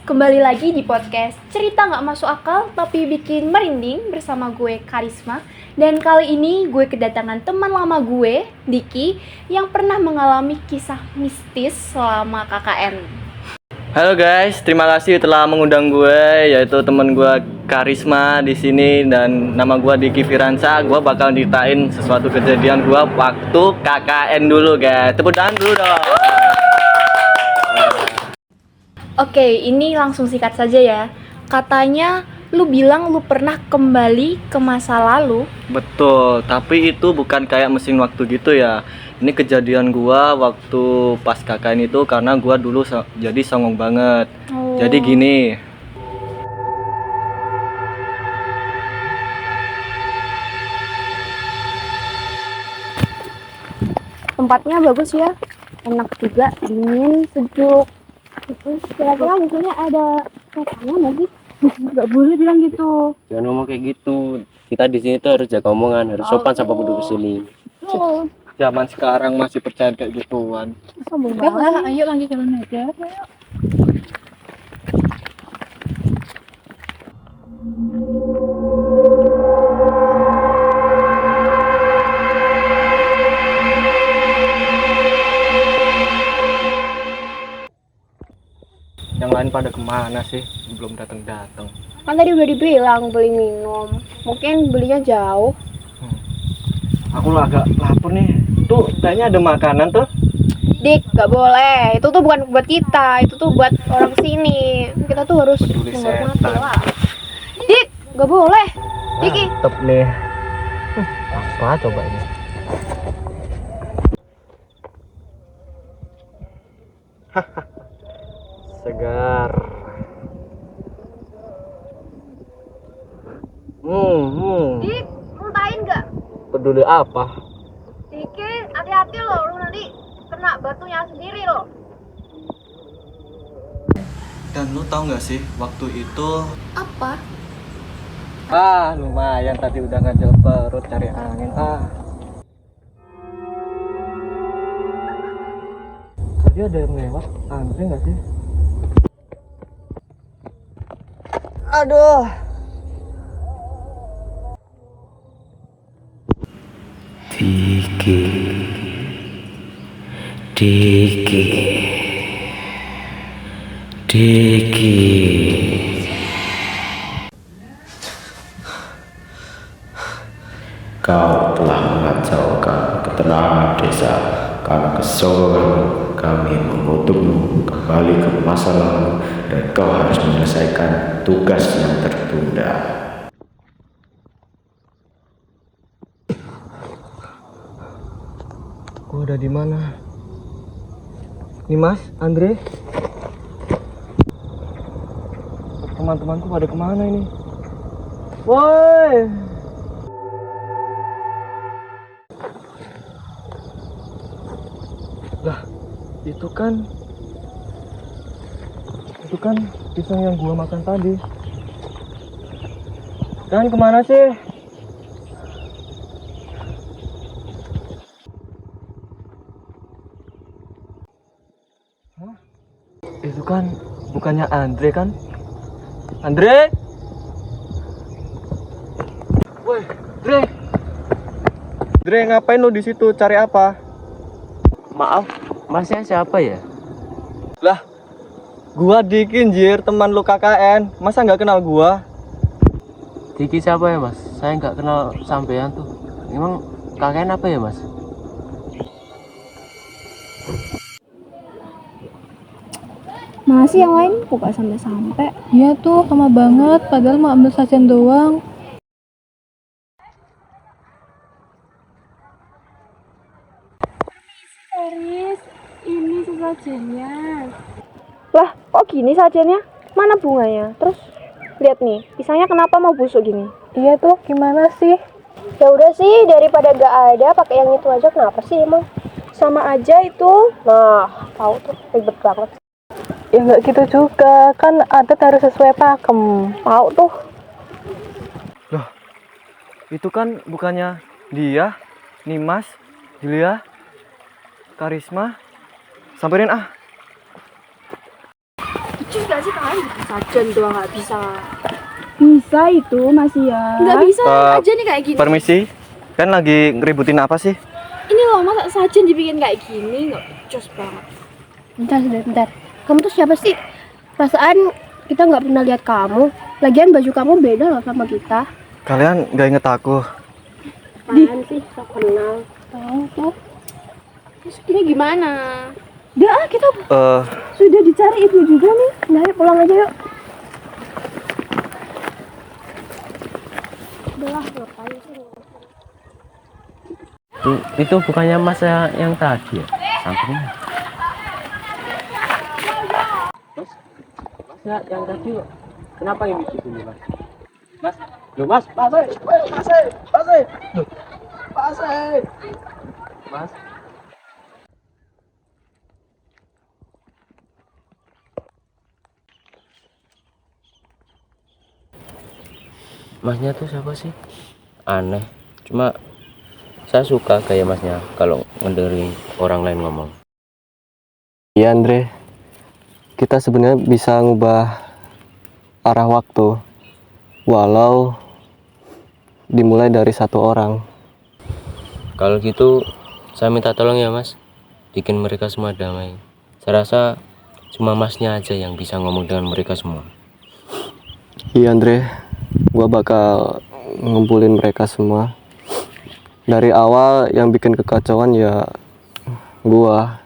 Kembali lagi di podcast Cerita Nggak Masuk Akal Tapi Bikin Merinding bersama gue Karisma. Dan kali ini gue kedatangan teman lama gue, Diki, yang pernah mengalami kisah mistis selama KKN. Halo guys, terima kasih telah mengundang gue, yaitu teman gue Karisma di sini dan nama gue Diki Firansa. Gue bakal ceritain sesuatu kejadian gue waktu KKN dulu guys. Tepuk tangan dulu dong. Oke, ini langsung sikat saja ya. Katanya lu bilang lu pernah kembali ke masa lalu. Betul, tapi itu bukan kayak mesin waktu gitu ya. Ini kejadian gue waktu pas KKN itu karena gue dulu jadi songong banget. Oh. Jadi gini. Tempatnya bagus ya, enak juga, dingin, sejuk. Kira-kira misalnya ada setannya nggak sih? Nggak boleh bilang gitu. Jangan ngomong kayak gitu. Kita di sini tuh harus jaga omongan, harus sopan sama penduduk sini. Oh, Zaman sekarang masih percaya kayak gituan. sombong banget. Ayo lanjut jalan aja. Yang lain pada kemana sih? Belum datang-datang. Kan tadi udah dibilang beli minum. Mungkin belinya jauh. Aku agak lapar nih. Tuh, kayaknya ada makanan tuh. Dik, gak boleh. Itu tuh bukan buat kita, itu tuh buat orang sini. Kita tuh harus Peduli menghormati setan. lah. Dik, gak boleh. Diki, Mantep nih. Apa coba ini? Segar. Dik, muntahin gak? Peduli apa? Diki, hati-hati loh, lu nanti kena batunya sendiri loh. Dan lu tahu nggak sih waktu itu? Apa? Lumayan tadi udah ngajak perut cari angin. Tadi ada yang lewat, antri nggak sih? Aduh. Diki, Diki, Diki. Kau telah mengacaukan ketenangan desa karena kesombongan kami mengutukmu kembali ke masa lalu dan kau harus menyelesaikan tugas yang tertunda. Gua udah di mana? Nih Mas, Andre. Teman-temanku pada kemana ini? Woi. Lah, itu kan pisang yang gua makan tadi. Dan kemana sih? Itu kan bukannya Andre kan? Andre? Woi, Andre. Andre, ngapain lu di situ? Cari apa? Maaf, masnya siapa ya? Lah, gua Diki anjir, teman lu KKN. Masa nggak kenal gua? Diki siapa ya mas? Saya nggak kenal sampean tuh. Emang kakek apa ya mas? Masih yang lain kok gak sampai-sampai. Iya tuh, lama banget. Padahal mau ambil sajian doang. Karis, ini sesajennya. Lah, kok gini sajennya? Mana bunganya? Terus lihat nih, pisangnya kenapa mau busuk gini? Iya tuh, gimana sih? Ya udah sih, daripada gak ada, pakai yang itu aja. Kenapa sih emang? Sama aja itu. Nah, tahu tuh ribet banget. Ya nggak gitu juga, kan adat harus sesuai pakem. Tahu tuh. Loh, itu kan bukannya dia, Nimas, Julia, Karisma. Samperin Becus gak sih kalian bikin sajian doang gak bisa? Bisa itu masih ya. Nggak bisa Eh, aja nih kayak gini. Permisi, kan lagi ngeributin apa sih? Ini loh masa sajian dibikin kayak gini nggak becus banget. Bentar. Kamu tuh siapa sih? Perasaan kita nggak pernah lihat kamu. Lagian baju kamu beda loh sama kita. Kalian gak inget aku? Apaan sih? Tak kenal. Tahu tuh. Terus ini gimana? Udah kita Eh, sudah dicari ibu juga nih. Nah, ayo pulang aja yuk. Udahlah, ngapain sih? Itu bukannya mas yang tadi ya? Sampingnya. Mas, ya, yang tadi kenapa ini di sini mas? Mas, lo mas, mas. Masnya tuh siapa sih? Aneh. Cuma saya suka kayak masnya kalau ngedengerin orang lain ngomong. iya Andre, kita sebenarnya bisa ngubah arah waktu, walau dimulai dari satu orang. Kalau gitu saya minta tolong ya mas, bikin mereka semua damai. Saya rasa cuma masnya aja yang bisa ngomong dengan mereka semua. Iya Andre, gua bakal ngumpulin mereka semua. Dari awal yang bikin kekacauan ya gua.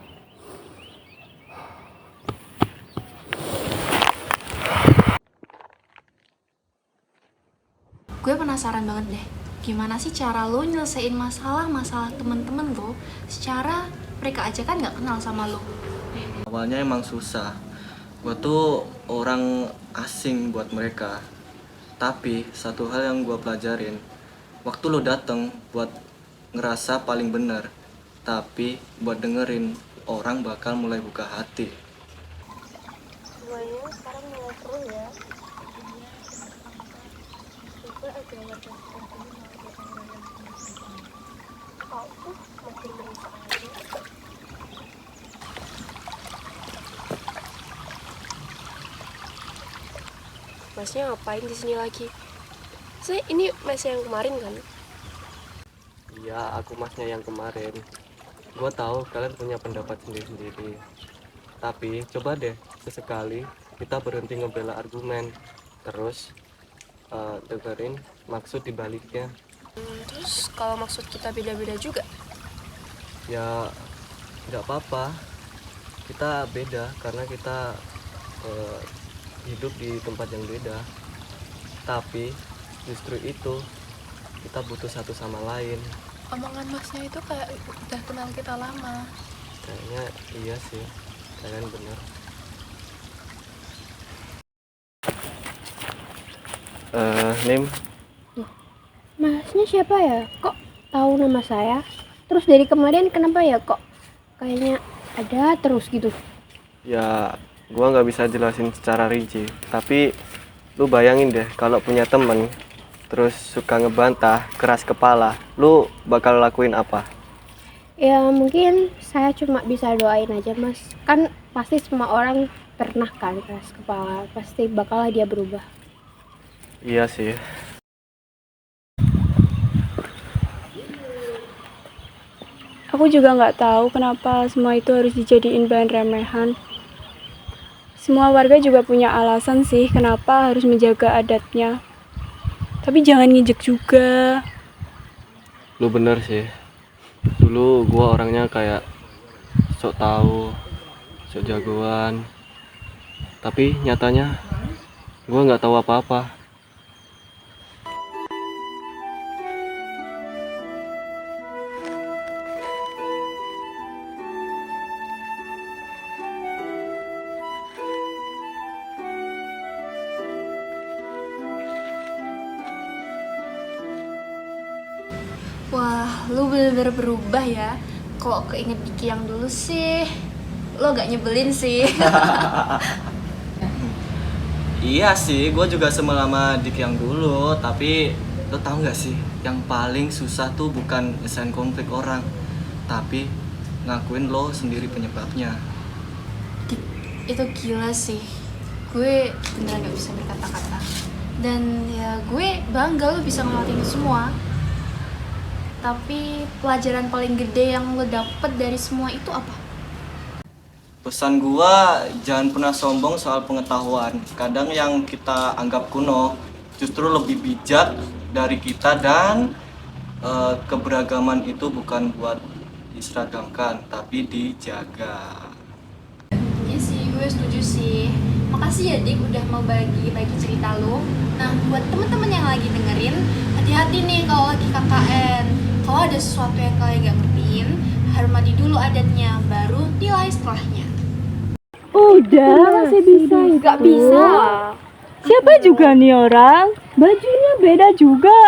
Gue penasaran banget deh. Gimana sih cara lo nyelesain masalah temen-temen lo secara mereka aja kan nggak kenal sama lo? Awalnya emang susah. Gua tuh orang asing buat mereka. Tapi satu hal yang gua pelajarin, waktu lo dateng buat ngerasa paling benar, tapi buat dengerin orang bakal mulai buka hati. Semuanya sekarang mulai seru ya. Coba aja warga kau tuh makin berusaha aja. Masnya ngapain di sini lagi? Ini mas yang kemarin kan? Iya, aku masnya yang kemarin. Gua tahu kalian punya pendapat sendiri-sendiri. Tapi coba deh sesekali kita berhenti ngebela argumen, terus dengerin maksud dibaliknya. Terus kalau maksud kita beda-beda juga? Ya nggak apa-apa, kita beda karena kita hidup di tempat yang beda. Tapi justru itu kita butuh satu sama lain. Omongan masnya itu kayak udah kenal kita lama. Kayaknya iya sih, kalian bener. Nim, Masnya siapa ya? Kok tahu nama saya? Terus dari kemarin kenapa ya kok kayaknya ada terus gitu? ya gua nggak bisa jelasin secara rinci, tapi lu bayangin deh kalau punya temen terus suka ngebantah, keras kepala, lu bakal lakuin apa? Ya mungkin saya cuma bisa doain aja mas. Kan pasti semua orang pernah kan keras kepala. Pasti bakal dia berubah. Iya sih. Aku juga nggak tahu kenapa semua itu harus dijadiin bahan remehan. Semua warga juga punya alasan sih kenapa harus menjaga adatnya. Tapi jangan ngejek juga. Lu bener sih. Dulu gua orangnya kayak sok tahu, sok jagoan. Tapi nyatanya gua nggak tahu apa-apa. Wah, lu bener-bener berubah ya. Kalau keinget Diki yang dulu sih, lo gak nyebelin sih. Iya sih, gue juga sama Dik yang dulu. Tapi lo tau gak sih, yang paling susah tuh bukan nyelesain konflik orang, tapi ngakuin lo sendiri penyebabnya. Itu gila sih. gue beneran gak bisa berkata-kata. Dan ya gue bangga lo bisa ngelewatin itu semua. Tapi pelajaran paling gede yang lo dapet dari semua itu apa? Pesan gua, jangan pernah sombong soal pengetahuan. Kadang yang kita anggap kuno justru lebih bijak dari kita, dan keberagaman itu bukan buat diseragamkan tapi dijaga. Iya sih, gue setuju sih. Makasih ya Dik udah mau bagi-bagi cerita lo. Nah, buat temen-temen yang lagi dengerin, hati-hati nih kalau lagi KKN. Kalau ada sesuatu yang kalian gak ngertiin, hormati dulu adatnya, baru nilai setelahnya. Udah, masih bisa. Gak bisa. Siapa juga nih orang? Bajunya beda juga.